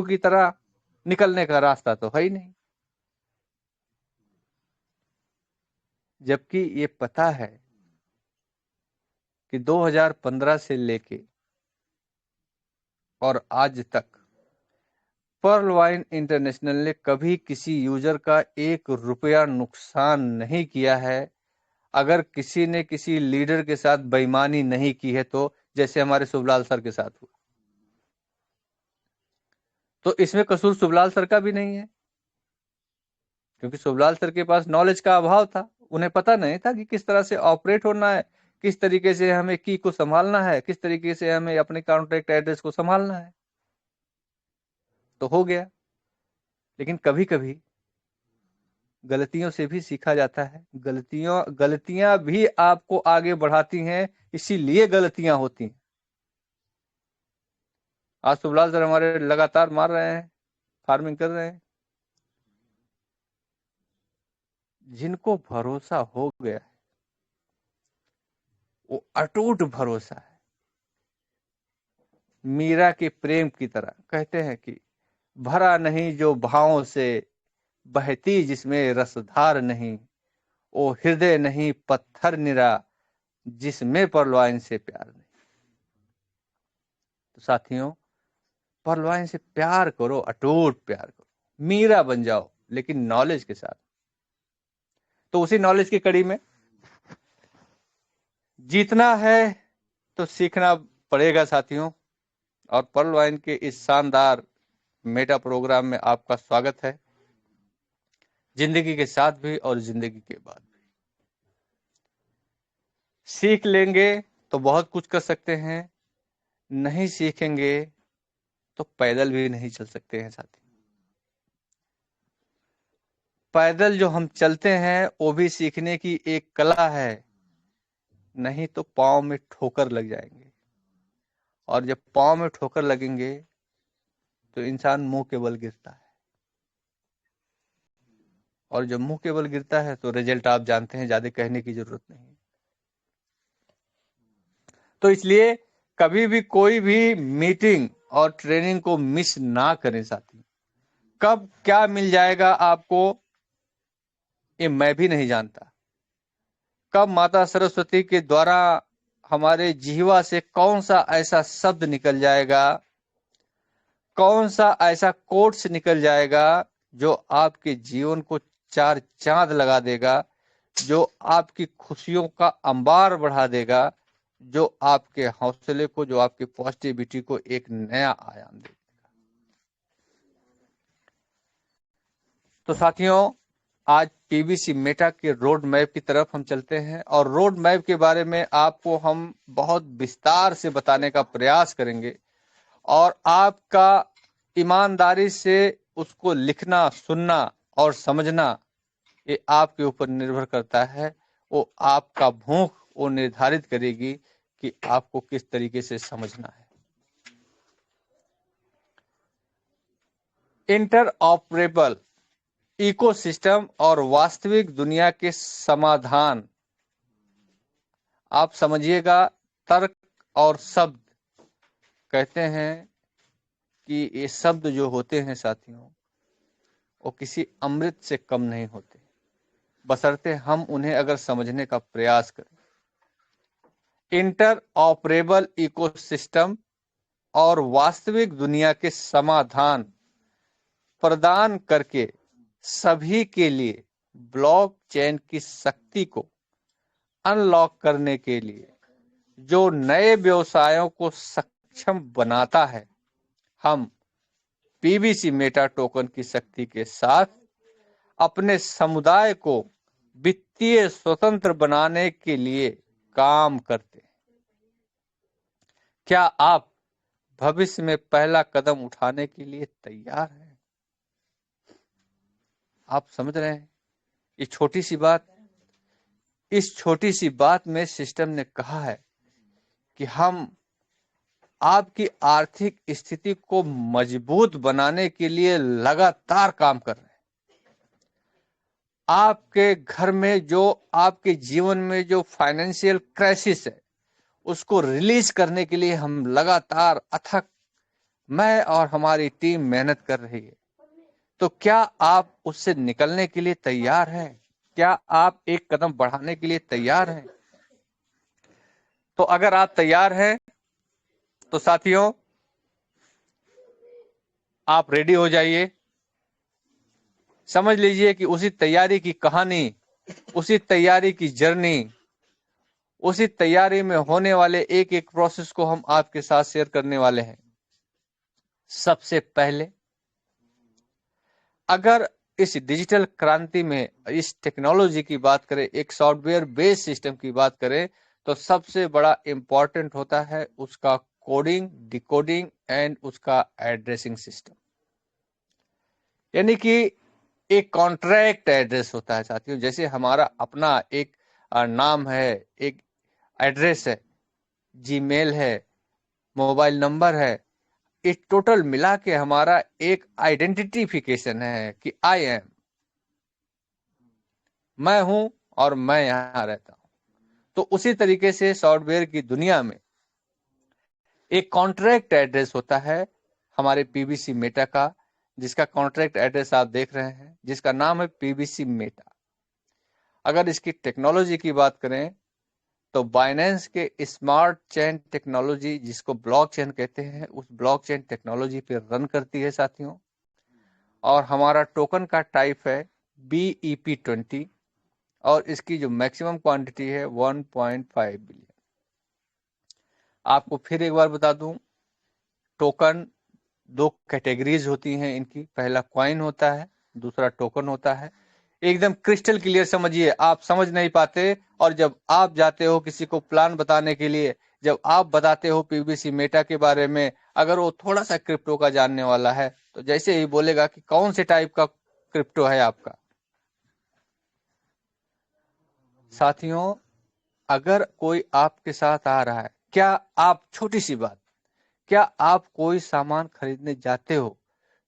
की तरह निकलने का रास्ता तो है ही नहीं। जबकि ये पता है कि 2015 से लेके और आज तक पर्ल वाइन इंटरनेशनल ने कभी किसी यूजर का 1 रुपया नुकसान नहीं किया है, अगर किसी ने किसी लीडर के साथ बेईमानी नहीं की है तो, जैसे हमारे शुभलाल सर के साथ हुआ। तो इसमें कसूर शुभलाल सर का भी नहीं है, क्योंकि शुभलाल सर के पास नॉलेज का अभाव था। उन्हें पता नहीं था कि किस तरह से ऑपरेट होना है, किस तरीके से हमें की को संभालना है, किस तरीके से हमें अपने कॉन्टैक्ट एड्रेस को संभालना है। तो हो गया। लेकिन कभी कभी गलतियों से भी सीखा जाता है। गलतियां भी आपको आगे बढ़ाती हैं, इसीलिए गलतियां होती हैं। आज शुभलाल सर हमारे लगातार मार रहे हैं, फार्मिंग कर रहे हैं। जिनको भरोसा हो गया है वो अटूट भरोसा है। मीरा के प्रेम की तरह कहते हैं कि भरा नहीं जो भावों से, बहती जिसमें रसधार नहीं, ओ हृदय नहीं पत्थर निरा, जिसमें परलवाइन से प्यार नहीं। तो साथियों, परलवाइन से प्यार करो, अटूट प्यार करो, मीरा बन जाओ, लेकिन नॉलेज के साथ। तो उसी नॉलेज की कड़ी में जीतना है तो सीखना पड़ेगा साथियों। और परलवाइन के इस शानदार मेटा प्रोग्राम में आपका स्वागत है, जिंदगी के साथ भी और जिंदगी के बाद भी। सीख लेंगे तो बहुत कुछ कर सकते हैं, नहीं सीखेंगे तो पैदल भी नहीं चल सकते हैं साथी। पैदल जो हम चलते हैं वो भी सीखने की एक कला है, नहीं तो पाँव में ठोकर लग जाएंगे, और जब पाँव में ठोकर लगेंगे तो इंसान मुंह के बल गिरता है, और जब मुंह के बल गिरता है तो रिजल्ट आप जानते हैं, ज्यादा कहने की जरूरत नहीं। तो इसलिए कभी भी कोई भी मीटिंग और ट्रेनिंग को मिस ना करें साथी। कब क्या मिल जाएगा आपको ये मैं भी नहीं जानता। कब माता सरस्वती के द्वारा हमारे जीवा से कौन सा ऐसा शब्द निकल जाएगा, कौन सा ऐसा कोट्स निकल जाएगा जो आपके जीवन को 4 चांद लगा देगा, जो आपकी खुशियों का अंबार बढ़ा देगा, जो आपके हौसले को, जो आपकी पॉजिटिविटी को एक नया आयाम देगा। तो साथियों, आज पीबीसी मेटा के रोड मैप की तरफ हम चलते हैं, और रोड मैप के बारे में आपको हम बहुत विस्तार से बताने का प्रयास करेंगे, और आपका ईमानदारी से उसको लिखना, सुनना और समझना ये आपके ऊपर निर्भर करता है। वो आपका भूख वो निर्धारित करेगी कि आपको किस तरीके से समझना है। इंटर ऑपरेबल इकोसिस्टम और वास्तविक दुनिया के समाधान। आप समझिएगा, तर्क और शब्द कहते हैं कि ये शब्द जो होते हैं साथियों, वो किसी अमृत से कम नहीं होते, बशर्ते हम उन्हें अगर समझने का प्रयास करें। इंटर ऑपरेबल इकोसिस्टम और वास्तविक दुनिया के समाधान प्रदान करके सभी के लिए ब्लॉकचेन की शक्ति को अनलॉक करने के लिए जो नए व्यवसायों को सक्षम बनाता है, हम पीबीसी मेटा टोकन की शक्ति के साथ अपने समुदाय को वित्तीय स्वतंत्र बनाने के लिए काम करते हैं। क्या आप भविष्य में पहला कदम उठाने के लिए तैयार हैं? आप समझ रहे हैं ये छोटी सी बात, इस छोटी सी बात में सिस्टम ने कहा है कि हम आपकी आर्थिक स्थिति को मजबूत बनाने के लिए लगातार काम कर रहे हैं। आपके घर में जो, आपके जीवन में जो फाइनेंशियल क्राइसिस है, उसको रिलीज करने के लिए हम लगातार अथक मैं और हमारी टीम मेहनत कर रही है। तो क्या आप उससे निकलने के लिए तैयार हैं? क्या आप एक कदम बढ़ाने के लिए तैयार हैं? तो अगर आप तैयार हैं तो साथियों आप रेडी हो जाइए। समझ लीजिए कि उसी तैयारी की कहानी, उसी तैयारी की जर्नी, उसी तैयारी में होने वाले एक एक प्रोसेस को हम आपके साथ शेयर करने वाले हैं। सबसे पहले, अगर इस डिजिटल क्रांति में इस टेक्नोलॉजी की बात करें, एक सॉफ्टवेयर बेस्ड सिस्टम की बात करें, तो सबसे बड़ा इंपॉर्टेंट होता है उसका कोडिंग, डिकोडिंग एंड उसका एड्रेसिंग सिस्टम। यानी कि एक कॉन्ट्रैक्ट एड्रेस होता है साथियों। जैसे हमारा अपना एक नाम है, एक एड्रेस है, जीमेल है, मोबाइल नंबर है, इस टोटल मिला के हमारा एक आइडेंटिफिकेशन है कि आई एम, मैं हूं और मैं यहां रहता हूं। तो उसी तरीके से सॉफ्टवेयर की दुनिया में एक कॉन्ट्रैक्ट एड्रेस होता है हमारे पीबीसी मेटा का, जिसका कॉन्ट्रैक्ट एड्रेस आप देख रहे हैं, जिसका नाम है पीबीसी मेटा। अगर इसकी टेक्नोलॉजी की बात करें तो बाइनेंस के स्मार्ट चेन टेक्नोलॉजी, जिसको ब्लॉकचेन कहते हैं, उस ब्लॉकचेन टेक्नोलॉजी पे रन करती है साथियों। और हमारा टोकन का टाइप है BEP20 और इसकी जो मैक्सिमम क्वांटिटी है 1.5 बिलियन। आपको फिर एक बार बता दूं, टोकन दो कैटेगरीज होती हैं इनकी। पहला कॉइन होता है, दूसरा टोकन होता है। एकदम क्रिस्टल क्लियर समझिए, आप समझ नहीं पाते और जब आप जाते हो किसी को प्लान बताने के लिए, जब आप बताते हो पीबीसी मेटा के बारे में, अगर वो थोड़ा सा क्रिप्टो का जानने वाला है तो जैसे ही बोलेगा कि कौन से टाइप का क्रिप्टो है आपका। साथियों, अगर कोई आपके साथ आ रहा है, क्या आप, छोटी सी बात, क्या आप कोई सामान खरीदने जाते हो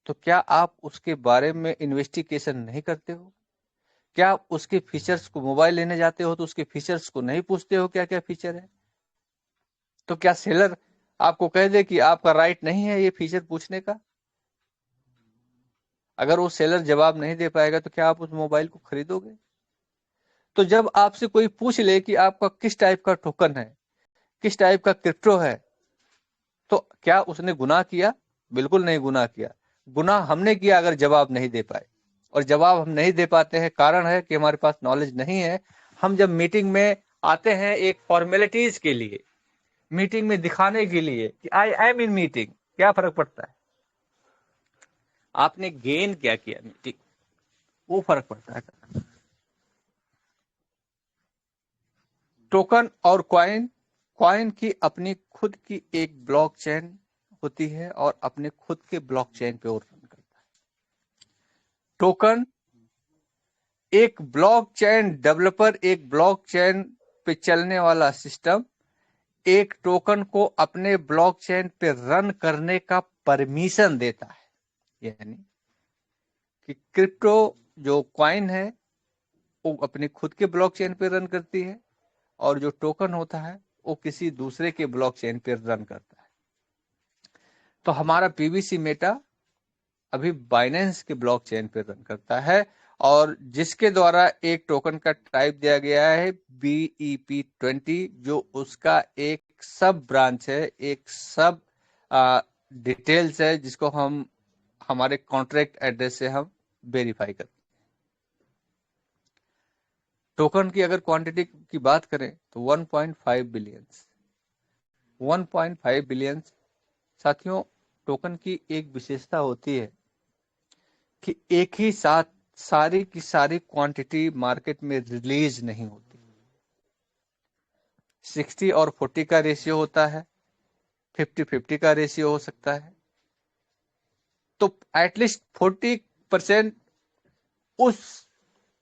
तो क्या आप उसके बारे में इन्वेस्टिगेशन नहीं करते हो? क्या आप उसके फीचर्स को, मोबाइल लेने जाते हो तो उसके फीचर्स को नहीं पूछते हो क्या क्या फीचर है? तो क्या सेलर आपको कह दे कि आपका राइट नहीं है ये फीचर पूछने का? अगर वो सेलर जवाब नहीं दे पाएगा तो क्या आप उस मोबाइल को खरीदोगे? तो जब आपसे कोई पूछ ले कि आपका किस टाइप का टोकन है, किस टाइप का क्रिप्टो है, तो क्या उसने गुनाह किया? बिल्कुल नहीं गुनाह किया। गुनाह हमने किया अगर जवाब नहीं दे पाए। और जवाब हम नहीं दे पाते हैं, कारण है कि हमारे पास नॉलेज नहीं है। हम जब मीटिंग में आते हैं एक फॉर्मेलिटीज के लिए, मीटिंग में दिखाने के लिए कि आई एम इन मीटिंग, क्या फर्क पड़ता है? आपने गेन क्या किया मीटिंग, वो फर्क पड़ता है। टोकन और कॉइन, कॉइन की अपनी खुद की एक ब्लॉकचेन होती है और अपने खुद के ब्लॉकचेन पे वो रन करता है। टोकन एक ब्लॉकचेन डेवलपर, एक ब्लॉकचेन पे चलने वाला सिस्टम एक टोकन को अपने ब्लॉकचेन पे रन करने का परमिशन देता है। यानी कि क्रिप्टो जो कॉइन है वो अपनी खुद के ब्लॉकचेन पे रन करती है और जो टोकन होता है वो किसी दूसरे के ब्लॉकचेन पे रन करता है। तो हमारा पीबीसी मेटा अभी बाइनेंस के ब्लॉकचेन पे रन करता है और जिसके द्वारा एक टोकन का टाइप दिया गया है BEP20, जो उसका एक सब ब्रांच है, एक सब डिटेल्स है, जिसको हम हमारे कॉन्ट्रैक्ट एड्रेस से हम वेरीफाई करते हैं। टोकन की अगर क्वांटिटी की बात करें तो 1.5 बिलियन, 1.5 बिलियन। साथियों, टोकन की एक विशेषता होती है कि एक ही साथ सारी की सारी क्वांटिटी मार्केट में रिलीज नहीं होती। 60 और 40 का रेशियो होता है, 50-50 का रेशियो हो सकता है। तो एटलीस्ट 40% उस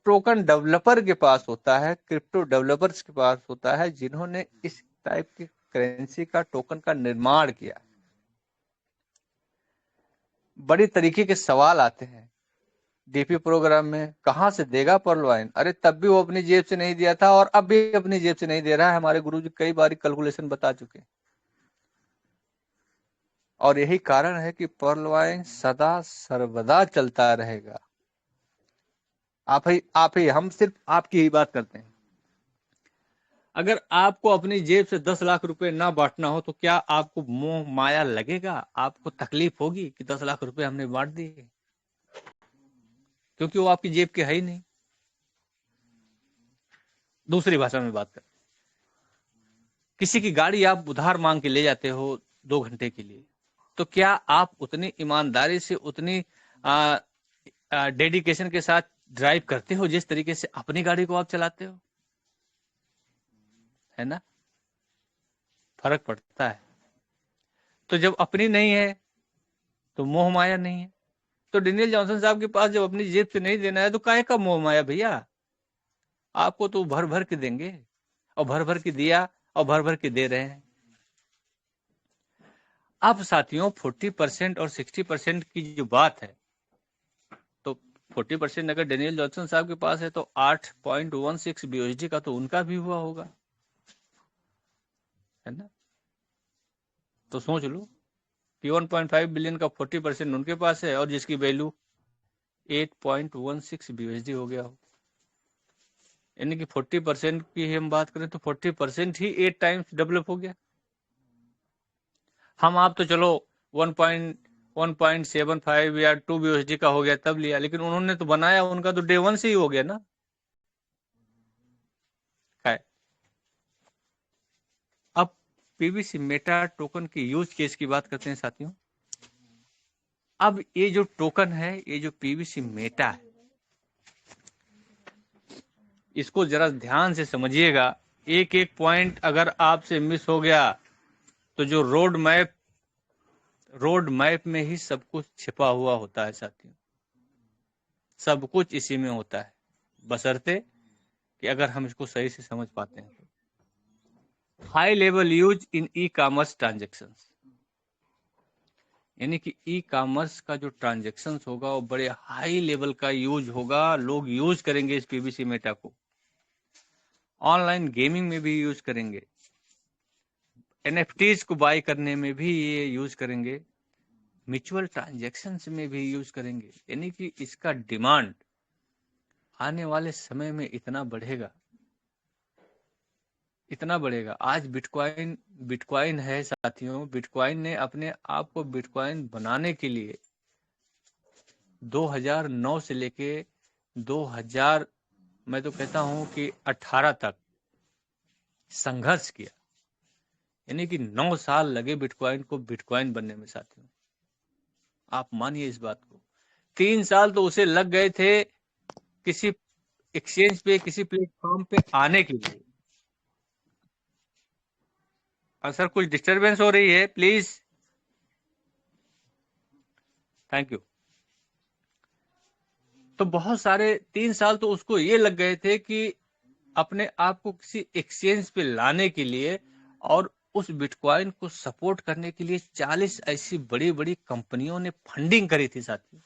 टोकन डेवलपर के पास होता है, क्रिप्टो डेवलपर्स के पास होता है, जिन्होंने इस टाइप की करेंसी का टोकन का निर्माण किया। बड़ी तरीके के सवाल आते हैं डीपी प्रोग्राम में, कहां से देगा पर्लवाइन? अरे तब भी वो अपनी जेब से नहीं दिया था और अब भी अपनी जेब से नहीं दे रहा है। हमारे गुरुजी कई बार कैलकुलेशन बता चुके हैं। और यही कारण है कि पर्ल वाइन सदा सर्वदा चलता रहेगा। आप ही हम सिर्फ आपकी ही बात करते हैं। अगर आपको अपनी जेब से 10 लाख रुपए ना बांटना हो तो क्या आपको मोह माया लगेगा? आपको तकलीफ होगी कि 10 लाख रुपए हमने बांट दिए? क्योंकि वो आपकी जेब के है ही नहीं। दूसरी भाषा में बात करें, किसी की गाड़ी आप उधार मांग के ले जाते हो 2 घंटे के लिए, तो क्या आप उतनी ईमानदारी से, उतनी डेडिकेशन के साथ ड्राइव करते हो जिस तरीके से अपनी गाड़ी को आप चलाते हो? है ना, फर्क पड़ता है। तो जब अपनी नहीं है तो मोह माया नहीं है। तो डेनियल जॉनसन साहब के पास जब अपनी जेब से नहीं देना है तो काहे का मोह माया भैया? आपको तो भर भर के देंगे, और भर भर के दिया और भर भर के दे रहे हैं। अब साथियों 40% और 60% की जो बात है, तो 40% अगर डेनियल जॉनसन साहब के पास है तो 8.16 BUSD का तो उनका भी हुआ होगा, है ना। तो सोच लो कि 1.5 बिलियन का 40% उनके पास है और जिसकी वैल्यू 8.16 BUSD हो गया हो। यानी कि 40% की हम बात करें तो 40% ही 8 टाइम्स डेवलप हो गया। हम आप तो चलो 1.75 या 2 BUSD का हो गया तब लिया, लेकिन उन्होंने तो बनाया, उनका तो डे 1 से ही हो गया ना। अब पीवीसी मेटा टोकन की यूज केस की बात करते हैं साथियों। अब ये जो टोकन है, ये जो पीवीसी मेटा है, इसको जरा ध्यान से समझिएगा। एक एक पॉइंट अगर आपसे मिस हो गया तो जो रोड मैप में ही सब कुछ छिपा हुआ होता है साथियों। सब कुछ इसी में होता है, बशर्ते कि अगर हम इसको सही से समझ पाते हैं तो। High level use in e commerce transaction, यानी कि ई कॉमर्स का जो ट्रांजेक्शन होगा वो बड़े हाई लेवल का यूज होगा। लोग यूज करेंगे इस पीवीसी मेटा को, ऑनलाइन गेमिंग में भी यूज करेंगे, एनएफटीज को बाय करने में भी ये यूज करेंगे, म्यूचुअल ट्रांजेक्शन्स में भी यूज करेंगे। यानी कि इसका डिमांड आने वाले समय में इतना बढ़ेगा, इतना बढ़ेगा। आज बिटकॉइन है साथियों। बिटकॉइन ने अपने आप को बिटकॉइन बनाने के लिए 2009 से लेके 2000, मैं तो कहता हूं कि 18 तक संघर्ष किया। यानी कि 9 साल लगे बिटकॉइन को बिटकॉइन बनने में साथियों। आप मानिए इस बात को। 3 साल तो उसे लग गए थे किसी एक्सचेंज पे, किसी प्लेटफॉर्म पे आने के लिए। सर कुछ डिस्टरबेंस हो रही है, प्लीज। Thank you. तो बहुत सारे 3 साल तो उसको ये लग गए थे कि अपने आप को किसी एक्सचेंज पे लाने के लिए, और उस बिटकॉइन को सपोर्ट करने के लिए 40 ऐसी बड़ी बड़ी कंपनियों ने फंडिंग करी थी साथियों।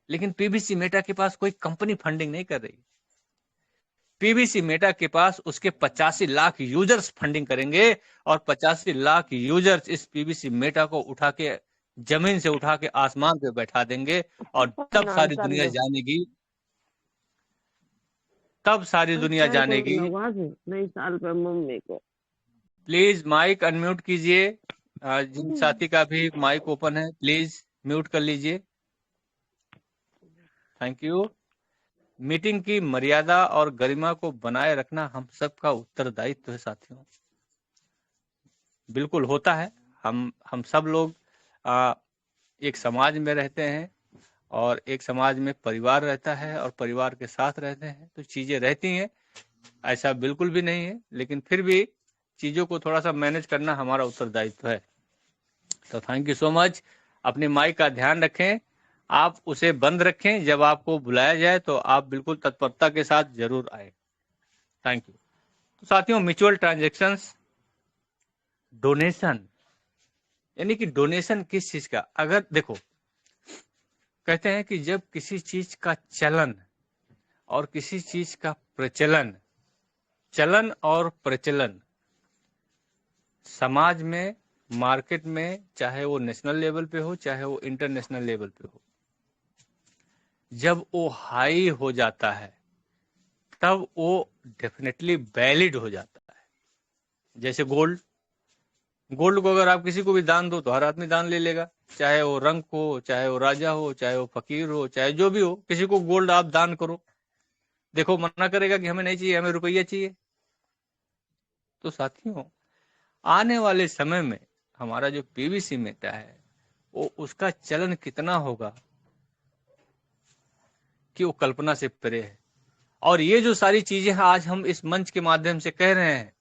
लेकिन पीवीसी मेटा के पास कोई कंपनी फंडिंग नहीं कर रही। पीवीसी मेटा के पास उसके 85 लाख यूजर्स फंडिंग करेंगे, और 85 लाख यूजर्स इस पीवीसी मेटा को उठा के जमीन से उठा के आसमान पे बैठा देंगे, और तब सारी दुनिया जानेगी, तब सारी दुनिया जानेगी। नहीं साल पर मम्मी को प्लीज माइक अनम्यूट कीजिए। जिन साथी का भी माइक ओपन है प्लीज म्यूट कर लीजिए। Thank you. मीटिंग की मर्यादा और गरिमा को बनाए रखना हम सबका उत्तरदायित्व है साथियों। बिल्कुल होता है। हम सब लोग एक समाज में रहते हैं, और एक समाज में परिवार रहता है, और परिवार के साथ रहते हैं, तो चीजें रहती हैं। ऐसा बिल्कुल भी नहीं है, लेकिन फिर भी चीजों को थोड़ा सा मैनेज करना हमारा उत्तरदायित्व है। तो थैंक यू सो मच। अपने माइक का ध्यान रखें, आप उसे बंद रखें। जब आपको बुलाया जाए तो आप बिल्कुल तत्परता के साथ जरूर आए। Thank you. तो साथियों, म्यूचुअल ट्रांजेक्शन्स, डोनेशन, यानी कि डोनेशन किस चीज का? अगर देखो, कहते हैं कि जब किसी चीज का चलन और किसी चीज का प्रचलन, चलन और प्रचलन समाज में मार्केट में, चाहे वो नेशनल लेवल पे हो चाहे वो इंटरनेशनल लेवल पे हो, जब वो हाई हो जाता है तब वो डेफिनेटली वैलिड हो जाता है। जैसे गोल्ड, गोल्ड को अगर आप किसी को भी दान दो तो हर आदमी दान ले लेगा, चाहे वो रंग हो, चाहे वो राजा हो, चाहे वो फकीर हो, चाहे जो भी हो, किसी को गोल्ड आप दान करो, देखो मना करेगा कि हमें नहीं चाहिए, हमें रुपया चाहिए। तो साथियों, आने वाले समय में हमारा जो पीवीसी मेटा है वो उसका चलन कितना होगा कि वो कल्पना से परे है। और ये जो सारी चीजें हैं आज हम इस मंच के माध्यम से कह रहे हैं,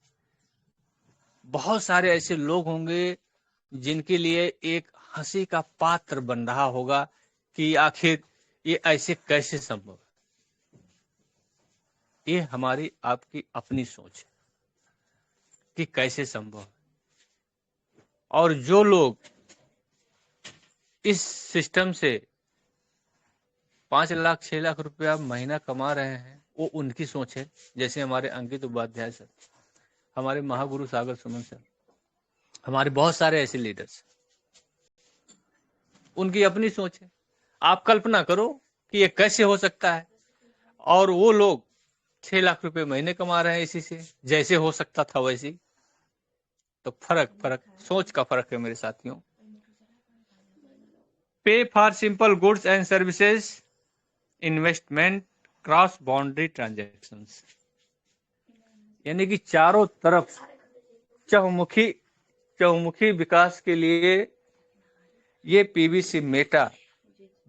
बहुत सारे ऐसे लोग होंगे जिनके लिए एक हंसी का पात्र बन रहा होगा कि आखिर ये ऐसे कैसे संभव है। ये हमारी आपकी अपनी सोच है कि कैसे संभव है। और जो लोग इस सिस्टम से 5 लाख 6 लाख रुपया महीना कमा रहे हैं, वो उनकी सोच है। जैसे हमारे अंकित उपाध्याय सर, हमारे महागुरु सागर सुमन सर, हमारे बहुत सारे ऐसे लीडर्स, उनकी अपनी सोच है। आप कल्पना करो कि ये कैसे हो सकता है, और वो लोग 6 लाख रुपए महीने कमा रहे हैं इसी से, जैसे हो सकता था वैसी। तो फर्क सोच का फर्क है मेरे साथियों। पे for simple goods and services, investment, cross boundary transactions, यानी कि चारों तरफ चहुमुखी विकास के लिए ये पीवीसी मेटा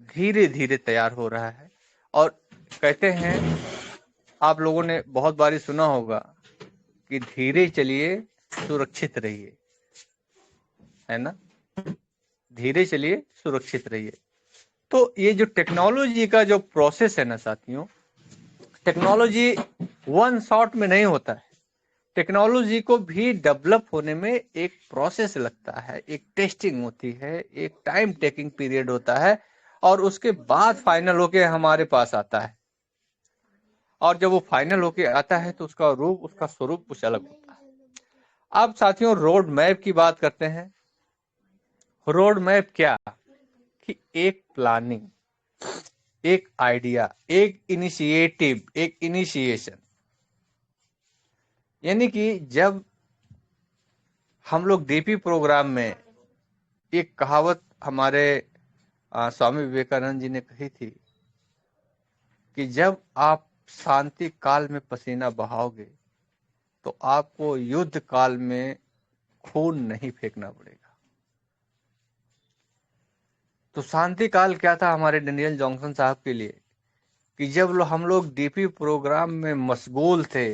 धीरे धीरे तैयार हो रहा है। और कहते हैं, आप लोगों ने बहुत बारी सुना होगा कि धीरे चलिए सुरक्षित रहिए, है ना, धीरे चलिए सुरक्षित रहिए। तो ये जो टेक्नोलॉजी का जो प्रोसेस है ना साथियों, टेक्नोलॉजी वन शॉट में नहीं होता है। टेक्नोलॉजी को भी डेवलप होने में एक प्रोसेस लगता है, एक टेस्टिंग होती है, एक टाइम टेकिंग पीरियड होता है, और उसके बाद फाइनल होके हमारे पास आता है। और जब वो फाइनल होके आता है तो उसका रूप, उसका स्वरूप कुछ अलग होता है। अब साथियों, रोड मैप की बात करते हैं। रोड मैप क्या कि एक प्लानिंग, एक आइडिया, एक इनिशिएटिव, एक इनिशिएशन। यानी कि जब हम लोग डीपी प्रोग्राम में, एक कहावत हमारे स्वामी विवेकानंद जी ने कही थी कि जब आप शांति काल में पसीना बहाओगे तो आपको युद्ध काल में खून नहीं फेंकना पड़ेगा। तो शांति काल क्या था हमारे डेनियल जॉनसन साहब के लिए कि जब हम लोग डीपी प्रोग्राम में मशगूल थे,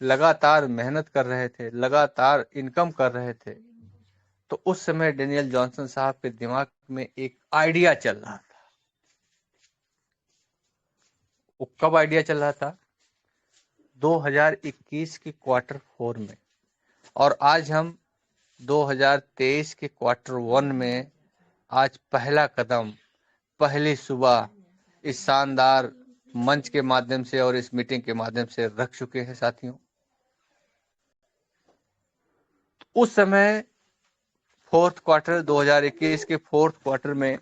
लगातार मेहनत कर रहे थे, लगातार इनकम कर रहे थे, तो उस समय डेनियल जॉनसन साहब के दिमाग में एक आइडिया चल रहा था। वो कब आइडिया चल रहा था? 2021 के क्वार्टर 4 में, और आज हम 2023 के क्वार्टर 1 में आज पहला कदम, पहली सुबह इस शानदार मंच के माध्यम से और इस मीटिंग के माध्यम से रख चुके हैं साथियों। उस समय फोर्थ क्वार्टर 2021 के फोर्थ क्वार्टर में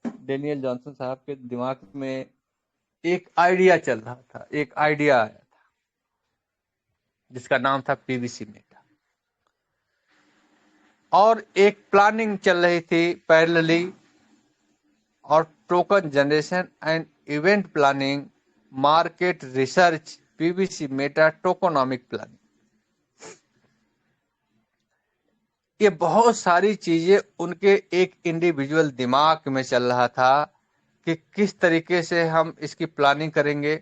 डेनियल जॉनसन साहब के दिमाग में एक आइडिया चल रहा था, एक आइडिया आया था जिसका नाम था पीवीसी मेटा, और एक प्लानिंग चल रही थी पैरेलली, और token generation and event planning, market research, PVC meta tokenomic planning. ये बहुत सारी चीजें उनके एक इंडिविजुअल दिमाग में चल रहा था कि किस तरीके से हम इसकी प्लानिंग करेंगे,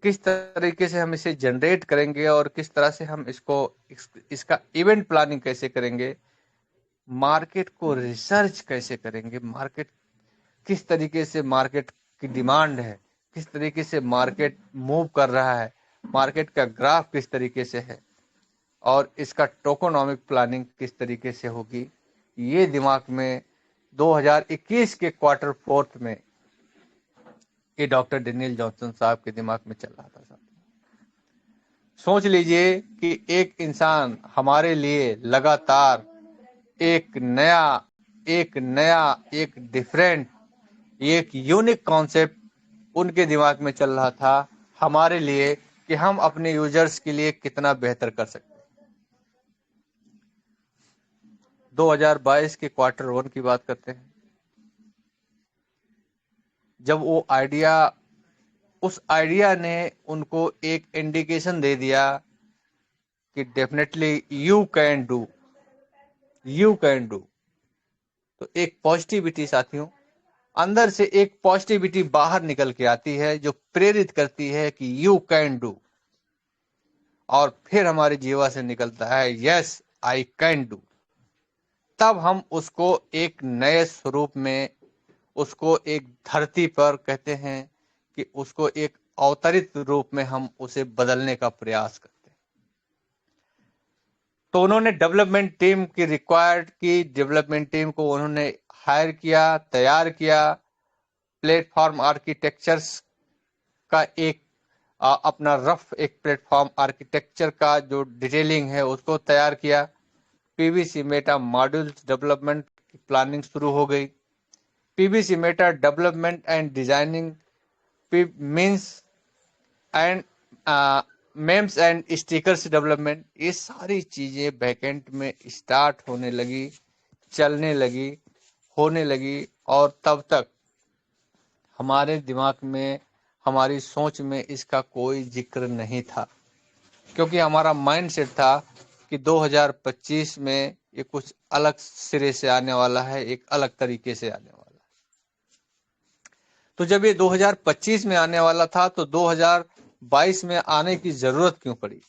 किस तरीके से हम इसे जनरेट करेंगे, और किस तरह से हम इसका इवेंट प्लानिंग कैसे करेंगे, मार्केट को रिसर्च कैसे करेंगे, मार्केट किस तरीके से, मार्केट की डिमांड है, किस तरीके से मार्केट मूव कर रहा है, मार्केट का ग्राफ किस तरीके से है, और इसका टोकोनॉमिक प्लानिंग किस तरीके से होगी। ये दिमाग में 2021 के क्वार्टर 4 में ये डॉक्टर डेनियल जॉनसन साहब के दिमाग में चल रहा था। सोच लीजिए कि एक इंसान हमारे लिए लगातार एक डिफरेंट, एक यूनिक कॉन्सेप्ट उनके दिमाग में चल रहा था हमारे लिए कि हम अपने यूजर्स के लिए कितना बेहतर कर सकते हैं। 2022 के क्वार्टर 1 की बात करते हैं। जब उस आइडिया ने उनको एक इंडिकेशन दे दिया कि डेफिनेटली यू कैन डू। तो एक पॉजिटिविटी साथियों, अंदर से एक पॉजिटिविटी बाहर निकल के आती है जो प्रेरित करती है कि यू कैन डू, और फिर हमारी जीवा से निकलता है यस आई कैन डू। तब हम उसको एक नए स्वरूप में, उसको एक धरती पर कहते हैं कि उसको एक अवतरित रूप में हम उसे बदलने का प्रयास करते हैं। तो उन्होंने डेवलपमेंट टीम की रिक्वायर्ड की, डेवलपमेंट टीम को उन्होंने हायर किया, तैयार किया, प्लेटफॉर्म आर्किटेक्चर्स का एक अपना रफ एक प्लेटफॉर्म आर्किटेक्चर का जो डिटेलिंग है उसको तैयार किया। पीवीसी मेटा मॉड्यूल्स डेवलपमेंट की प्लानिंग शुरू हो गई। PVC meta development and designing means and memes and stickers development, ये सारी चीजें बैकएंड में स्टार्ट होने लगी, चलने लगी, होने लगी। और तब तक हमारे दिमाग में, हमारी सोच में इसका कोई जिक्र नहीं था, क्योंकि हमारा माइंडसेट था कि 2025 में ये कुछ अलग सिरे से आने वाला है, एक अलग तरीके से आने वाला है। तो जब ये 2025 में आने वाला था तो 2022 में आने की जरूरत क्यों पड़ी?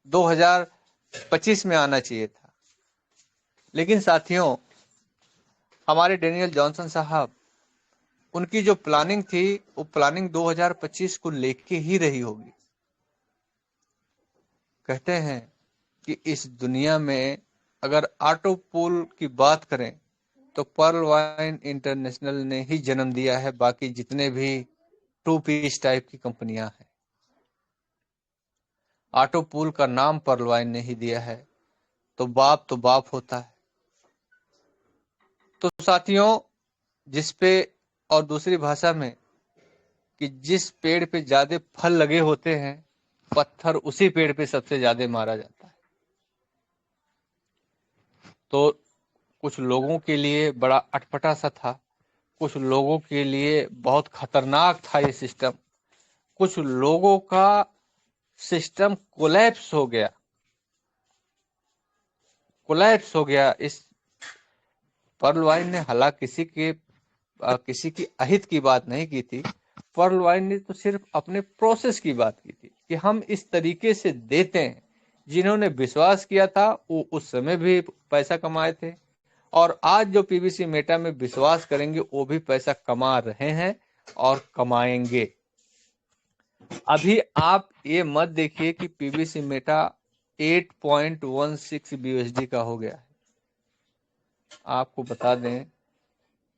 2025 में आना चाहिए था। लेकिन साथियों, हमारे डेनियल जॉनसन साहब, उनकी जो प्लानिंग थी वो प्लानिंग 2025 को लेके ही रही होगी। कहते हैं कि इस दुनिया में अगर ऑटो पूल की बात करें तो पर्ल वाइन इंटरनेशनल ने ही जन्म दिया है, बाकी जितने भी टू पीस टाइप की कंपनियां हैं। ऑटो पूल का नाम पर्ल वाइन ने ही दिया है, तो बाप होता है। तो साथियों, जिस पे, और दूसरी भाषा में कि जिस पेड़ पे ज्यादा फल लगे होते हैं, पत्थर उसी पेड़ पे सबसे ज्यादा मारा जाता है। तो कुछ लोगों के लिए बड़ा अटपटा सा था, कुछ लोगों के लिए बहुत खतरनाक था ये सिस्टम, कुछ लोगों का सिस्टम कोलैप्स हो गया। इस पर्ल वाइन ने हालांकि किसी की अहित की बात नहीं की थी। पर्ल वाइन ने तो सिर्फ अपने प्रोसेस की बात की थी कि हम इस तरीके से देते हैं। जिन्होंने विश्वास किया था वो उस समय भी पैसा कमाए थे, और आज जो पीवीसी मेटा में विश्वास करेंगे वो भी पैसा कमा रहे हैं और कमाएंगे। अभी आप ये मत देखिए कि पीवीसी मेटा 8.16 BUSD का हो गया है। आपको बता दें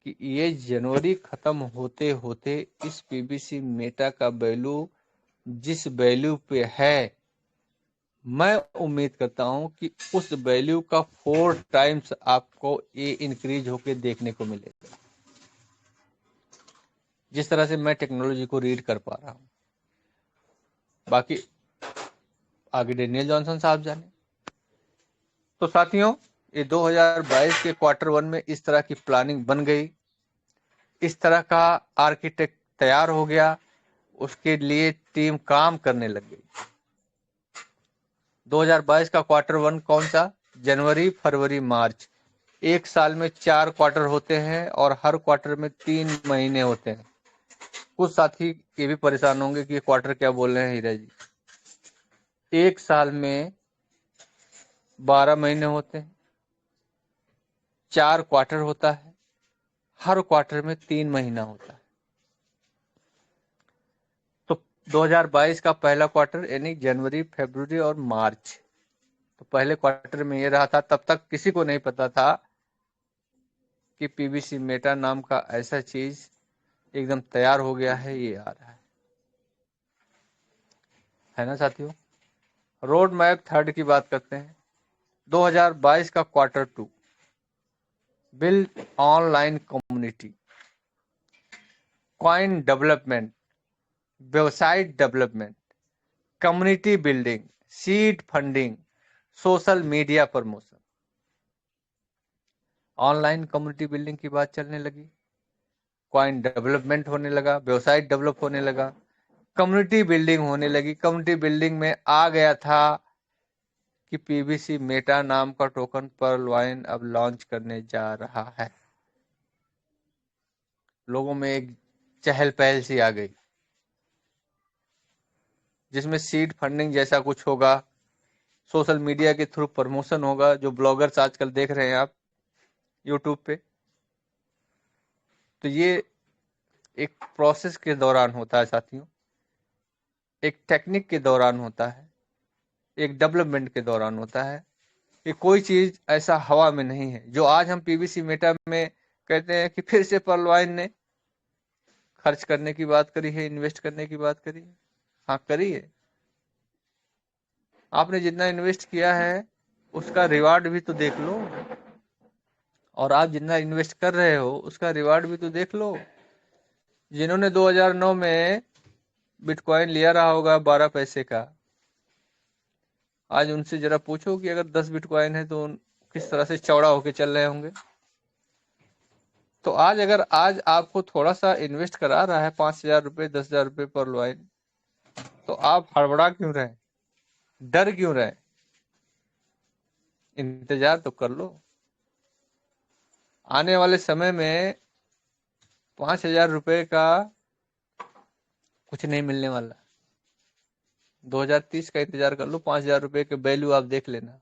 कि ये जनवरी खत्म होते होते इस पीवीसी मेटा का वैल्यू जिस वैल्यू पे है, मैं उम्मीद करता हूं कि उस वैल्यू का 4 टाइम्स आपको ये इंक्रीज होके देखने को मिलेगा, जिस तरह से मैं टेक्नोलॉजी को रीड कर पा रहा हूं। बाकी आगे डेनियल जॉनसन साहब जाने। तो साथियों, ये 2022 के क्वार्टर 1 में इस तरह की प्लानिंग बन गई, इस तरह का आर्किटेक्ट तैयार हो गया, उसके लिए टीम काम करने लग गई। 2022 का क्वार्टर 1 कौन सा? जनवरी, फरवरी, मार्च। एक साल में 4 क्वार्टर होते हैं और हर क्वार्टर में 3 महीने होते हैं। कुछ साथी ये भी परेशान होंगे कि ये क्वार्टर क्या बोल रहे हैं हीरा जी। एक साल में 12 महीने होते हैं, 4 क्वार्टर होता है, हर क्वार्टर में 3 महीना होता है। तो 2022 का पहला क्वार्टर यानी जनवरी, फरवरी और मार्च, तो पहले क्वार्टर में ये रहा था। तब तक किसी को नहीं पता था कि पीवीसी मेटा नाम का ऐसा चीज एकदम तैयार हो गया है, ये आ रहा है ना साथियों। रोड मैप थर्ड की बात करते हैं। 2022 का Q2, build online community, coin development, website development, community building, seed funding, social media promotion. Online community building की बात चलने लगी, कॉइन डेवलपमेंट होने लगा, वेबसाइट डेवलप होने लगा, कम्युनिटी बिल्डिंग होने लगी। कम्युनिटी बिल्डिंग में आ गया था कि पीवीसी मेटा नाम का टोकन पर्लवाइन अब लॉन्च करने जा रहा है। लोगों में एक चहल पहल सी आ गई, जिसमें सीड फंडिंग जैसा कुछ होगा, सोशल मीडिया के थ्रू प्रमोशन होगा, जो ब्लॉगर्स आजकल देख रहे हैं आप यूट्यूब पे। तो ये एक प्रोसेस के दौरान होता है साथियों, एक टेक्निक के दौरान होता है, एक डेवलपमेंट के दौरान होता है। कि कोई चीज ऐसा हवा में नहीं है। जो आज हम पीवीसी मेटा में कहते हैं कि फिर से पर्लवाइन ने खर्च करने की बात करी है, इन्वेस्ट करने की बात करी है। हाँ, करी है। आपने जितना इन्वेस्ट किया है उसका रिवार्ड भी तो देख लो, और आप जितना इन्वेस्ट कर रहे हो उसका रिवार्ड भी तो देख लो। जिन्होंने 2009 में बिटकॉइन लिया रहा होगा 12 पैसे का, आज उनसे जरा पूछो कि अगर 10 बिटकॉइन है तो किस तरह से चौड़ा होके चल रहे होंगे। तो आज अगर आज आपको थोड़ा सा इन्वेस्ट करा रहा है 5,000 रुपये, 10,000 रुपये पर्लवाइन, तो आप हड़बड़ा क्यों रहे, डर क्यों रहे? इंतजार तो कर लो। आने वाले समय में 5,000 रुपये का कुछ नहीं मिलने वाला। 2030 का इंतजार कर लो, 5,000 रुपये के वैल्यू आप देख लेना।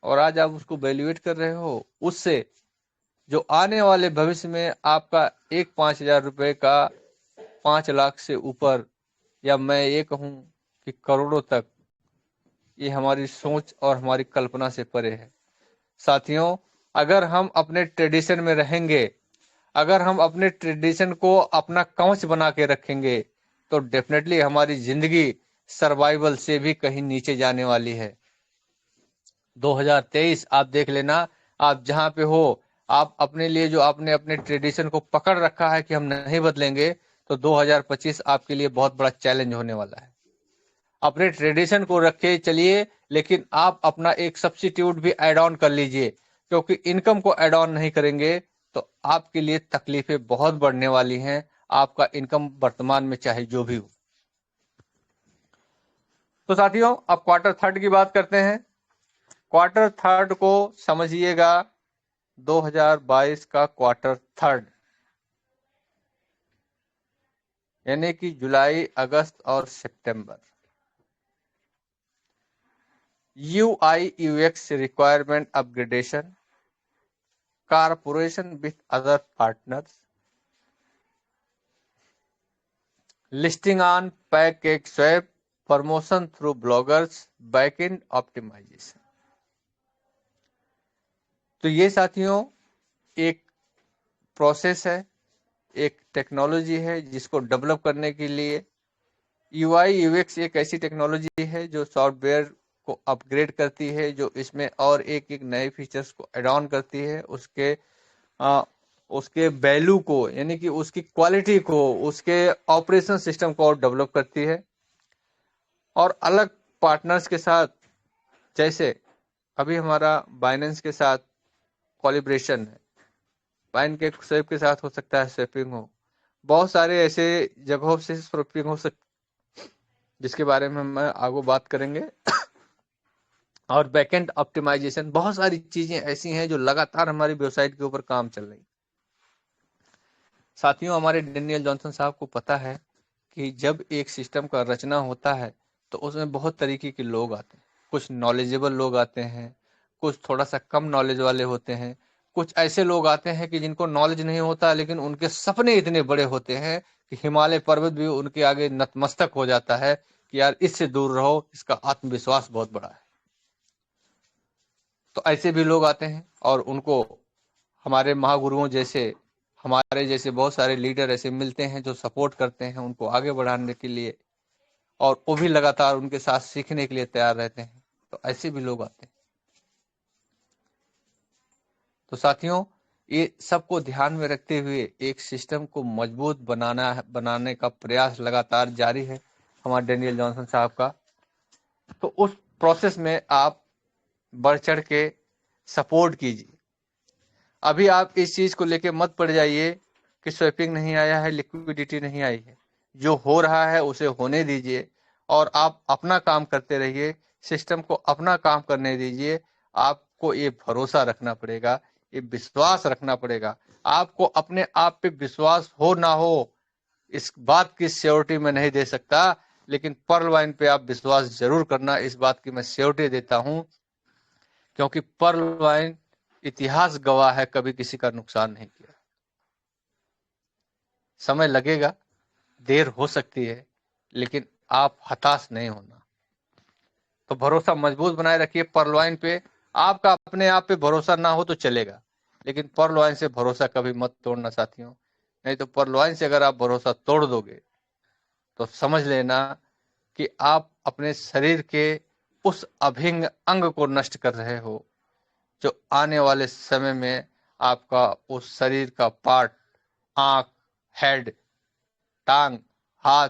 और आज आप उसको वैल्यूएट कर रहे हो उससे जो आने वाले भविष्य में आपका एक 5,000 रुपये का 5 लाख से ऊपर, या मैं ये कहूं कि करोड़ों तक, ये हमारी सोच और हमारी कल्पना से परे है। साथियों, अगर हम अपने ट्रेडिशन में रहेंगे, अगर हम अपने ट्रेडिशन को अपना कवच बना के रखेंगे, तो डेफिनेटली हमारी जिंदगी सर्वाइवल से भी कहीं नीचे जाने वाली है। 2023 आप देख लेना, आप जहां पे हो, आप अपने लिए जो आपने अपने ट्रेडिशन को पकड़ रखा है कि हम नहीं बदलेंगे, तो 2025 आपके लिए बहुत बड़ा चैलेंज होने वाला है। अपने ट्रेडिशन को रखे चलिए, लेकिन आप अपना एक सब्स्टिट्यूट भी ऐड ऑन कर लीजिए, क्योंकि इनकम को ऐड ऑन नहीं करेंगे तो आपके लिए तकलीफें बहुत बढ़ने वाली हैं, आपका इनकम वर्तमान में चाहे जो भी हो। तो साथियों, अब Q3 की बात करते हैं। Q3 को समझिएगा 2022 का Q3, यानी कि जुलाई, अगस्त और सितंबर। UI UX requirement upgradation, cooperation with other partners, listing on PancakeSwap, promotion through bloggers, backend optimization। तो ये साथियों एक प्रोसेस है, एक टेक्नोलॉजी है जिसको डेवलप करने के लिए UI UX एक ऐसी टेक्नोलॉजी है जो सॉफ्टवेयर को अपग्रेड करती है, जो इसमें और एक एक नए फीचर्स को ऐड ऑन करती है, उसके वैल्यू को, यानी कि उसकी क्वालिटी को, उसके ऑपरेशन सिस्टम को और डेवलप करती है। और अलग पार्टनर्स के साथ, जैसे अभी हमारा बाइनेंस के साथ कोलैबोरेशन है, PancakeSwap के साथ हो सकता है स्वैपिंग हो, बहुत सारे ऐसे जगहों से स्वैपिंग हो सकती, जिसके बारे में हम आगे बात करेंगे। और बैकएंड ऑप्टिमाइजेशन, बहुत सारी चीजें ऐसी हैं जो लगातार हमारी वेबसाइट के ऊपर काम चल रही। साथियों, हमारे डेनियल जॉनसन साहब को पता है कि जब एक सिस्टम का रचना होता है तो उसमें बहुत तरीके के लोग आते हैं। कुछ नॉलेजेबल लोग आते हैं, कुछ थोड़ा सा कम नॉलेज वाले होते हैं, कुछ ऐसे लोग आते हैं कि जिनको नॉलेज नहीं होता लेकिन उनके सपने इतने बड़े होते हैं कि हिमालय पर्वत भी उनके आगे नतमस्तक हो जाता है कि यार इससे दूर रहो, इसका आत्मविश्वास बहुत बड़ा है। तो ऐसे भी लोग आते हैं और उनको हमारे महागुरुओं जैसे, हमारे जैसे बहुत सारे लीडर ऐसे मिलते हैं जो सपोर्ट करते हैं उनको आगे बढ़ाने के लिए, और वो भी लगातार उनके साथ सीखने के लिए तैयार रहते हैं। तो ऐसे भी लोग आते हैं। तो साथियों, ये सबको ध्यान में रखते हुए एक सिस्टम को मजबूत बनाने का प्रयास लगातार जारी है हमारे डेनियल जॉनसन साहब का। तो उस प्रोसेस में आप बढ़ चढ़ के सपोर्ट कीजिए। अभी आप इस चीज को लेके मत पड़ जाइए कि स्वैपिंग नहीं आया है, लिक्विडिटी नहीं आई है। जो हो रहा है उसे होने दीजिए और आप अपना काम करते रहिए, सिस्टम को अपना काम करने दीजिए। आपको ये भरोसा रखना पड़ेगा, ये विश्वास रखना पड़ेगा। आपको अपने आप पे विश्वास हो ना हो इस बात की श्योरिटी मैं नहीं दे सकता, लेकिन पर्ल वाइन पे आप विश्वास जरूर करना, इस बात की मैं श्योरिटी देता हूं, क्योंकि पर्ल वाइन इतिहास गवाह है कभी किसी का नुकसान नहीं किया। समय लगेगा, देर हो सकती है, लेकिन आप हताश नहीं होना। तो भरोसा मजबूत बनाए रखिए पर्ल वाइन पे। आपका अपने आप पे भरोसा ना हो तो चलेगा, लेकिन पर्ल वाइन से भरोसा कभी मत तोड़ना साथियों। नहीं तो पर्ल वाइन से अगर आप भरोसा तोड़ दोगे तो समझ लेना कि आप अपने शरीर के उस अभिन्न अंग को नष्ट कर रहे हो, जो आने वाले समय में आपका उस शरीर का पार्ट, आंख, हेड, टांग, हाथ,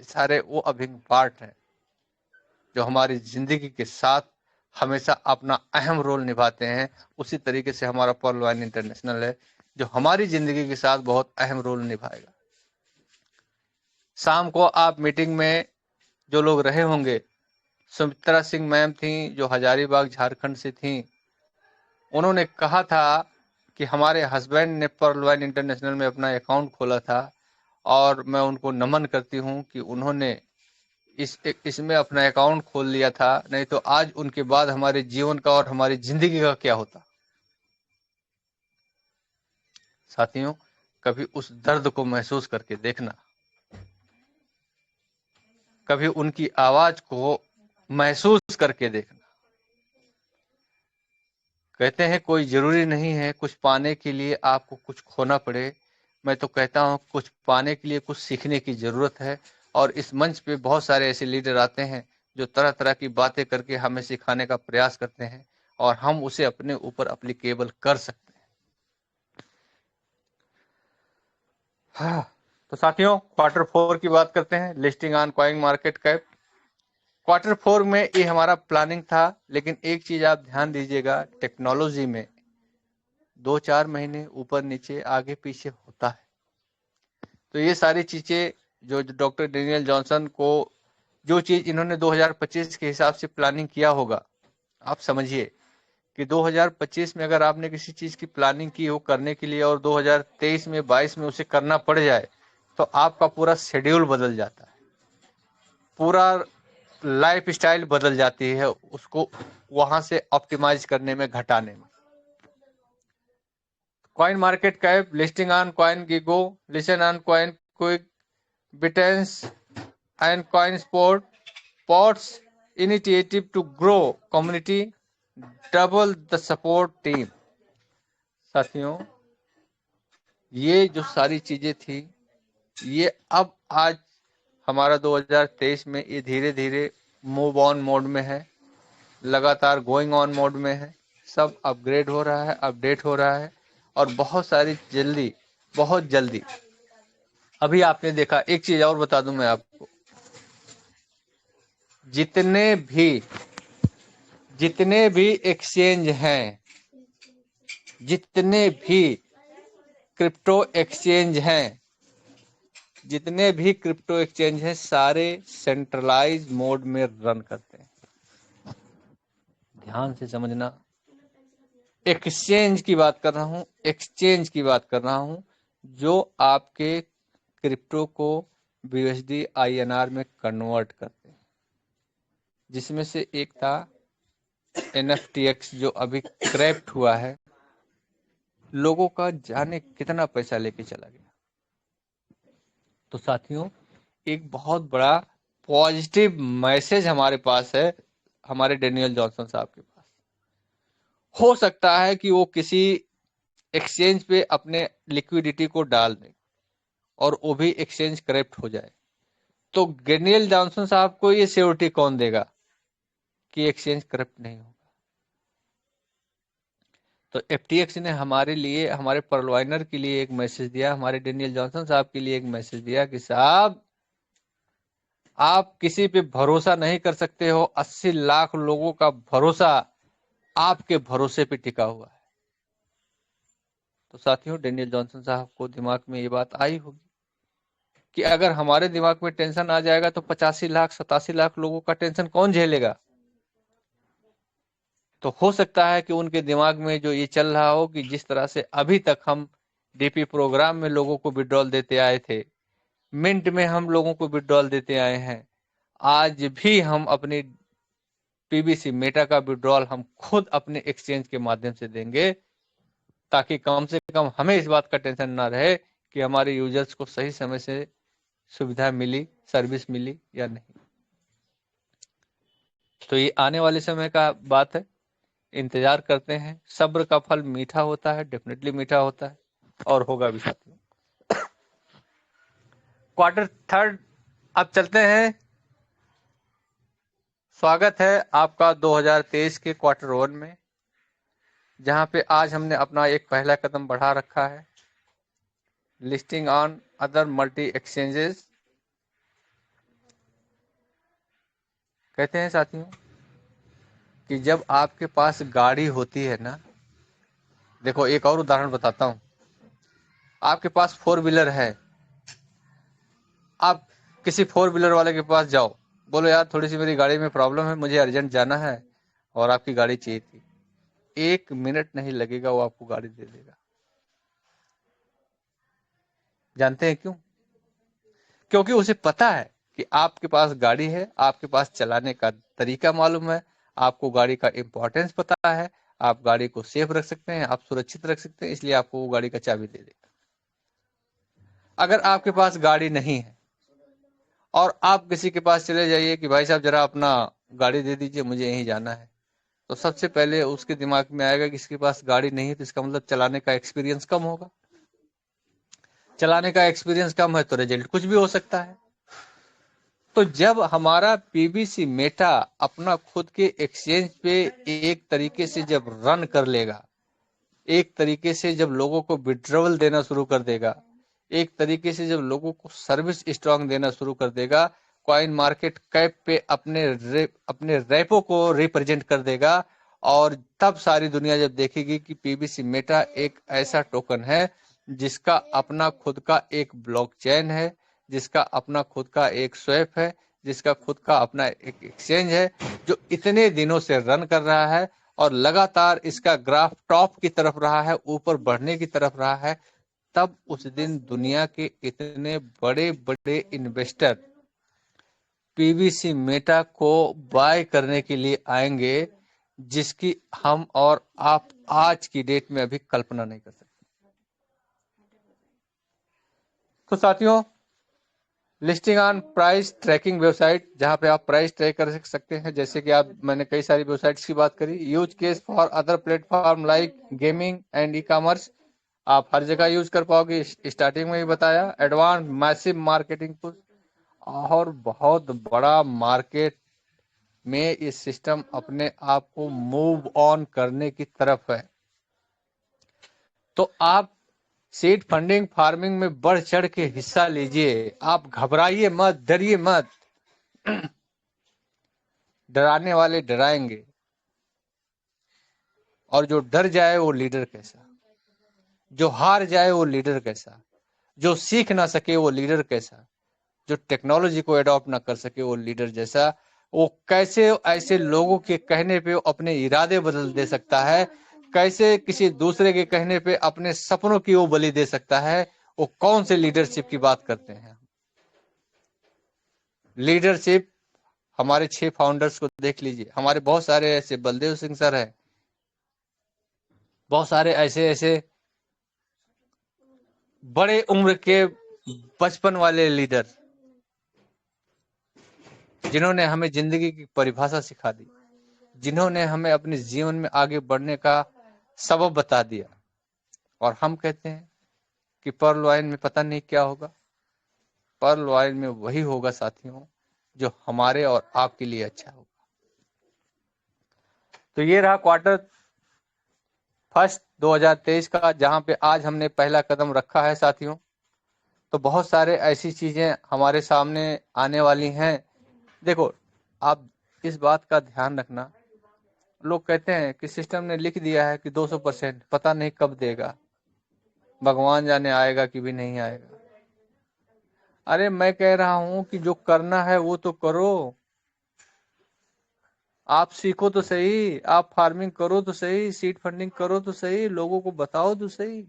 सारे वो अभिन्न पार्ट हैं जो हमारी जिंदगी के साथ हमेशा अपना अहम रोल निभाते हैं। उसी तरीके से हमारा पर्ल वाइन इंटरनेशनल है जो हमारी जिंदगी के साथ बहुत अहम रोल निभाएगा। शाम को आप मीटिंग में जो लोग रहे होंगे, सुमित्रा सिंह मैम थी जो हजारीबाग झारखंड से थी। उन्होंने कहा था कि हमारे हस्बैंड ने पर्ल वाइन इंटरनेशनल में अपना अकाउंट खोला था और मैं उनको नमन करती हूं कि उन्होंने इसमें अपना अकाउंट खोल लिया था, नहीं तो आज उनके बाद हमारे जीवन का और हमारी जिंदगी का क्या होता। साथियों, कभी उस दर्द को महसूस करके देखना, कभी उनकी आवाज को महसूस करके देखना। कहते हैं कोई जरूरी नहीं है कुछ पाने के लिए आपको कुछ खोना पड़े। मैं तो कहता हूं कुछ पाने के लिए कुछ सीखने की जरूरत है। और इस मंच पे बहुत सारे ऐसे लीडर आते हैं जो तरह तरह की बातें करके हमें सिखाने का प्रयास करते हैं और हम उसे अपने ऊपर एप्लीकेबल कर सकते हैं। हाँ, तो साथियों, Q4 की बात करते हैं। Listing on coin market cap Q4 में ये हमारा प्लानिंग था, लेकिन एक चीज आप ध्यान दीजिएगा, टेक्नोलॉजी में 2-4 महीने ऊपर नीचे आगे पीछे होता है। तो ये सारी चीजें जो डॉक्टर डेनियल जॉनसन को जो चीज इन्होंने 2025 के हिसाब से प्लानिंग किया होगा, आप समझिए कि 2025 में अगर आपने किसी चीज की प्लानिंग की हो करने के लिए और 2023 में 22 में उसे करना पड़ जाए तो आपका पूरा शेड्यूल बदल जाता है, पूरा लाइफ स्टाइल बदल जाती है उसको वहां से ऑप्टिमाइज करने में, घटाने में। Coin market cap, listing on coin gecko, listing on coin quick, बिटेंस एंड कॉइन स्पोर्ट, पॉट्स initiative to grow community, double the support team. साथियों, ये जो सारी चीजें थी ये अब आज हमारा 2023 में ये धीरे धीरे मूव ऑन मोड में है, लगातार गोइंग ऑन मोड में है। सब अपग्रेड हो रहा है, अपडेट हो रहा है और बहुत जल्दी अभी आपने देखा। एक चीज और बता दूं मैं आपको, जितने भी एक्सचेंज हैं, जितने भी क्रिप्टो एक्सचेंज हैं, जितने भी क्रिप्टो एक्सचेंज हैं, सारे सेंट्रलाइज मोड में रन करते हैं। ध्यान से समझना, एक्सचेंज की बात कर रहा हूं, एक्सचेंज की बात कर रहा हूं जो आपके क्रिप्टो को BUSD INR में कन्वर्ट करते हैं। जिसमें से एक था NFTX जो अभी क्रैप्ट हुआ है, लोगों का जाने कितना पैसा लेके चला गया। तो साथियों, एक बहुत बड़ा पॉजिटिव मैसेज हमारे पास है, हमारे डेनियल जॉनसन साहब के पास। हो सकता है कि वो किसी एक्सचेंज पे अपने लिक्विडिटी को डाल दें और वो भी एक्सचेंज करप्ट हो जाए, तो डेनियल जॉनसन साहब को ये सिक्योरिटी कौन देगा? कि एक्सचेंज करप्ट नहीं होगा। तो FTX ने हमारे लिए, हमारे पर्लवाइनर के लिए एक मैसेज दिया, हमारे डेनियल जॉनसन साहब के लिए एक मैसेज दिया कि साहब आप किसी पे भरोसा नहीं कर सकते हो, 80 लाख लोगों का भरोसा आपके भरोसे पे टिका हुआ है। तो साथियों, डेनियल जॉनसन साहब को दिमाग में ये बात आई होगी कि अगर हमारे दिमाग में टेंशन आ जाएगा तो 85 लाख 87 लाख लोगों का टेंशन कौन झेलेगा। तो हो सकता है कि उनके दिमाग में जो ये चल रहा हो कि जिस तरह से अभी तक हम DP प्रोग्राम में लोगों को विड्रॉल देते आए थे, मिंट में हम लोगों को विड्रॉल देते आए हैं, आज भी हम अपनी PBC मेटा का विड्रॉल हम खुद अपने एक्सचेंज के माध्यम से देंगे, ताकि कम से कम हमें इस बात का टेंशन ना रहे कि हमारे यूजर्स को सही समय से सुविधा मिली, सर्विस मिली या नहीं। तो ये आने वाले समय का बात है, इंतजार करते हैं। सब्र का फल मीठा होता है, डेफिनेटली मीठा होता है और होगा भी साथियों। क्वार्टर थर्ड अब चलते हैं। स्वागत है आपका 2023 के क्वार्टर 1 में, जहां पे आज हमने अपना एक पहला कदम बढ़ा रखा है, listing on other multi exchanges. कहते हैं साथियों कि जब आपके पास गाड़ी होती है ना, देखो एक और उदाहरण बताता हूं। आपके पास 4 व्हीलर है, आप किसी 4 व्हीलर वाले के पास जाओ, बोलो यार थोड़ी सी मेरी गाड़ी में प्रॉब्लम है, मुझे अर्जेंट जाना है और आपकी गाड़ी चाहिए थी, 1 मिनट नहीं लगेगा, वो आपको गाड़ी दे देगा। जानते हैं क्यों? क्योंकि उसे पता है कि आपके पास गाड़ी है, आपके पास चलाने का तरीका मालूम है, आपको गाड़ी का इंपॉर्टेंस पता है, आप गाड़ी को सेफ रख सकते हैं, आप सुरक्षित रख सकते हैं, इसलिए आपको वो गाड़ी का चाबी दे देगा। अगर आपके पास गाड़ी नहीं है और आप किसी के पास चले जाइए कि भाई साहब जरा अपना गाड़ी दे दीजिए, मुझे यहीं जाना है, तो सबसे पहले उसके दिमाग में आएगा कि इसके पास गाड़ी नहीं है, तो इसका मतलब चलाने का एक्सपीरियंस कम होगा। चलाने का एक्सपीरियंस कम है तो रिजल्ट कुछ भी हो सकता है। तो जब हमारा PBC मेटा अपना खुद के एक्सचेंज पे एक तरीके से जब रन कर लेगा, एक तरीके से जब लोगों को विड्रॉवल देना शुरू कर देगा, एक तरीके से जब लोगों को सर्विस स्ट्रांग देना शुरू कर देगा, कॉइन मार्केट कैप पे अपने रेपो को रिप्रेजेंट कर देगा, और तब सारी दुनिया जब देखेगी कि PBC मेटा एक ऐसा टोकन है जिसका अपना खुद का एक ब्लॉकचेन है, जिसका अपना खुद का एक स्वैप है, जिसका खुद का अपना एक एक्सचेंज है, जो इतने दिनों से रन कर रहा है और लगातार इसका ग्राफ टॉप की तरफ रहा है, ऊपर बढ़ने की तरफ रहा है, तब उस दिन दुनिया के इतने बड़े बड़े इन्वेस्टर PBC मेटा को बाय करने के लिए आएंगे जिसकी हम और आप आज की डेट में अभी कल्पना नहीं कर सकते। तो साथियों, listing on price trekking website, जहां पे आप प्राइस ट्रैक कर सकते हैं, जैसे कि मैंने कई सारी वेबसाइट्स की बात करी। Use case for other platform like gaming and e-commerce, आप हर जगह यूज कर पाओगे, स्टार्टिंग में ही बताया। एडवांस मैसिव मार्केटिंग पुश, और बहुत बड़ा मार्केट में ये सिस्टम अपने आप को मूव ऑन करने की तरफ है। तो आप सीड फंडिंग फार्मिंग में बढ़ चढ़ के हिस्सा लीजिए, आप घबराइए मत, डरिए मत। डराने वाले डराएंगे, और जो डर जाए वो लीडर कैसा, जो हार जाए वो लीडर कैसा, जो सीख ना सके वो लीडर कैसा, जो टेक्नोलॉजी को अडॉप्ट ना कर सके वो लीडर जैसा। वो कैसे ऐसे लोगों के कहने पे अपने इरादे बदल दे सकता है, कैसे किसी दूसरे के कहने पे अपने सपनों की वो बलि दे सकता है, वो कौन से लीडरशिप की बात करते हैं। लीडरशिप, हमारे 6 फाउंडर्स को देख लीजिए, हमारे बहुत सारे ऐसे, बलदेव सिंह सर है, बहुत सारे ऐसे ऐसे बड़े उम्र के बचपन वाले लीडर जिन्होंने हमें जिंदगी की परिभाषा सिखा दी, जिन्होंने हमें अपने जीवन में आगे बढ़ने का सबब बता दिया। और हम कहते हैं कि पर्ल वाइन में पता नहीं क्या होगा। पर्ल वाइन में वही होगा साथियों जो हमारे और आपके लिए अच्छा होगा। तो ये रहा क्वार्टर फर्स्ट 2023 का, जहां पे आज हमने पहला कदम रखा है साथियों। तो बहुत सारे ऐसी चीजें हमारे सामने आने वाली हैं। देखो, आप इस बात का ध्यान रखना, लोग कहते हैं कि सिस्टम ने लिख दिया है कि 200%, पता नहीं कब देगा, भगवान जाने आएगा कि भी नहीं आएगा। अरे मैं कह रहा हूं कि जो करना है वो तो करो। आप सीखो तो सही, आप फार्मिंग करो तो सही, सीड फंडिंग करो तो सही, लोगों को बताओ तो सही।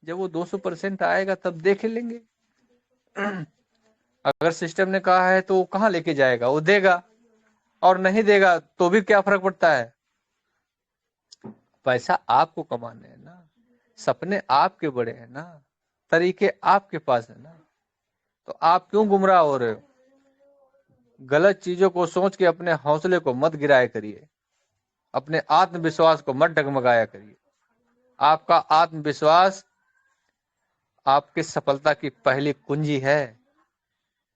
जब वो 200% आएगा तब देख लेंगे। अगर सिस्टम ने कहा है तो वो कहाँ लेके जाएगा, वो देगा। और नहीं देगा तो भी क्या फर्क पड़ता है। पैसा आपको कमाने है ना, सपने आपके बड़े हैं ना, तरीके आपके पास है ना। तो आप क्यों गुमराह हो रहे हो। गलत चीजों को सोच के अपने हौसले को मत गिराया करिए, अपने आत्मविश्वास को मत डगमगाया करिए। आपका आत्मविश्वास आपकी सफलता की पहली कुंजी है,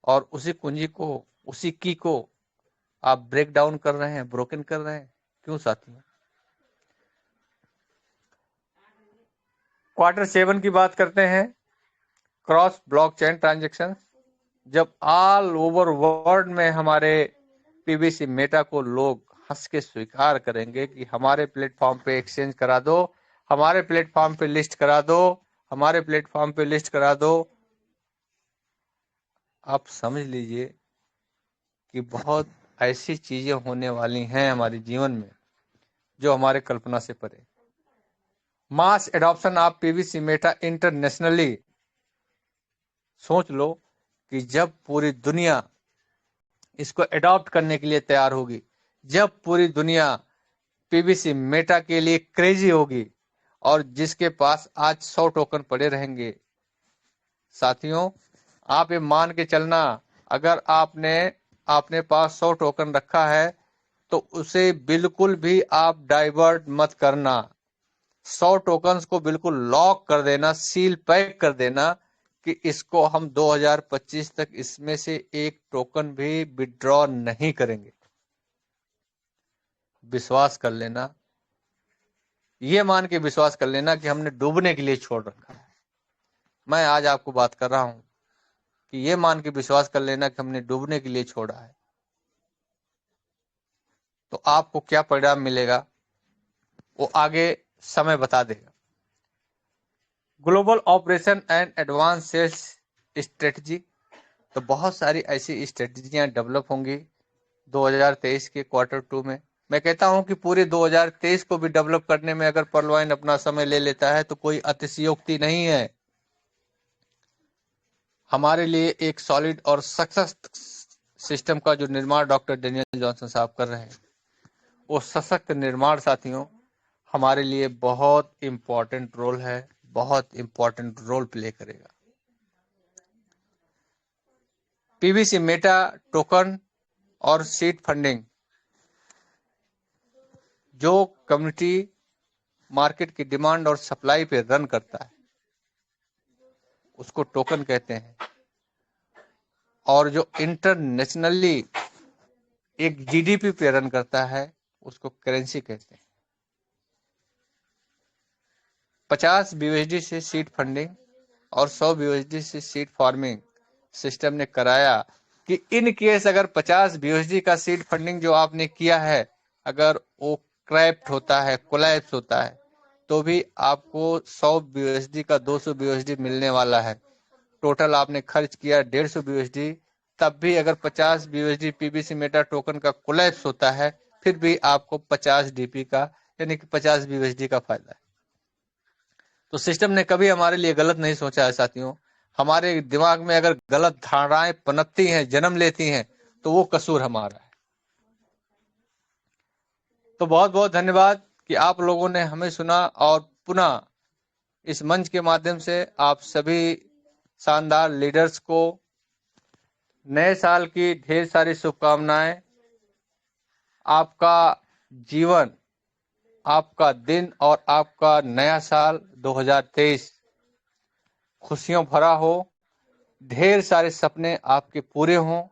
और उसी कुंजी को, उसी की को आप ब्रेक डाउन कर रहे हैं, ब्रोकन कर रहे हैं। क्यों साथियों। क्वार्टर 7 की बात करते हैं, क्रॉस ब्लॉकचेन ट्रांजैक्शन। जब ऑल ओवर वर्ल्ड में हमारे पीबीसी मेटा को लोग हंस के स्वीकार करेंगे कि हमारे प्लेटफॉर्म पे एक्सचेंज करा दो, हमारे प्लेटफॉर्म पे लिस्ट करा दो, हमारे प्लेटफॉर्म पे लिस्ट करा दो, आप समझ लीजिए कि बहुत ऐसी चीजें होने वाली हैं हमारे जीवन में जो हमारे कल्पना से परे। Mass adoption of PVC meta internationally. सोच लो कि जब पूरी दुनिया इसको एडॉप्ट करने के लिए तैयार होगी, जब पूरी दुनिया पीवीसी मेटा के लिए क्रेजी होगी, और जिसके पास आज 100 टोकन पड़े रहेंगे, साथियों आप ये मान के चलना, अगर आपने पास 100 टोकन रखा है तो उसे बिल्कुल भी आप डाइवर्ट मत करना। 100 टोकन्स को बिल्कुल लॉक कर देना, सील पैक कर देना कि इसको हम 2025 तक इसमें से एक टोकन भी विड्रॉ नहीं करेंगे। विश्वास कर लेना, ये मान के विश्वास कर लेना कि हमने डूबने के लिए छोड़ रखा है। मैं आज आपको बात कर रहा हूं कि ये मान के विश्वास कर लेना कि हमने डूबने के लिए छोड़ा है। तो आपको क्या परिणाम मिलेगा वो आगे समय बता देगा। Global operation and advance sales strategy. तो बहुत सारी ऐसी स्ट्रेटजियां डेवलप होंगी 2023 के क्वार्टर 2 में। मैं कहता हूं कि पूरे 2023 को भी डेवलप करने में अगर पर्लवाइन अपना समय ले लेता है तो कोई अतिशयोक्ति नहीं है। हमारे लिए एक सॉलिड और सशक्त सिस्टम का जो निर्माण डॉक्टर डेनियल जॉनसन साहब कर रहे हैं, वो सशक्त निर्माण साथियों हमारे लिए बहुत इंपॉर्टेंट रोल है, बहुत इंपॉर्टेंट रोल प्ले करेगा। पीवीसी मेटा टोकन और सीड फंडिंग जो कम्युनिटी मार्केट की डिमांड और सप्लाई पे रन करता है उसको टोकन कहते हैं, और जो इंटरनेशनली एक जीडीपी पे रन करता है उसको करेंसी कहते हैं। 50 बीयूएसडी से सीड फंडिंग और 100 बीयूएसडी से सीड फार्मिंग सिस्टम ने कराया कि इन केस अगर 50 बीयूएसडी का सीड फंडिंग जो आपने किया है अगर वो क्रैप्ट होता है, कोलैप्स होता है, तो भी आपको 100 बीयूएसडी का 200 बीयूएसडी मिलने वाला है। टोटल आपने खर्च किया 150 बीयूएसडी, तब भी अगर 50 बीयूएसडी पीबीसी मेटा टोकन का कोलैप्स होता है फिर भी आपको 50 डीपी का यानी कि 50 बीयूएसडी का फायदा है। तो सिस्टम ने कभी हमारे लिए गलत नहीं सोचा है साथियों। हमारे दिमाग में अगर गलत धारणाएं पनपती हैं, जन्म लेती हैं, तो वो कसूर हमारा है। तो बहुत बहुत धन्यवाद कि आप लोगों ने हमें सुना, और पुनः इस मंच के माध्यम से आप सभी शानदार लीडर्स को नए साल की ढेर सारी शुभकामनाएं। आपका जीवन, आपका दिन और आपका नया साल 2023 खुशियों भरा हो, ढेर सारे सपने आपके पूरे हों,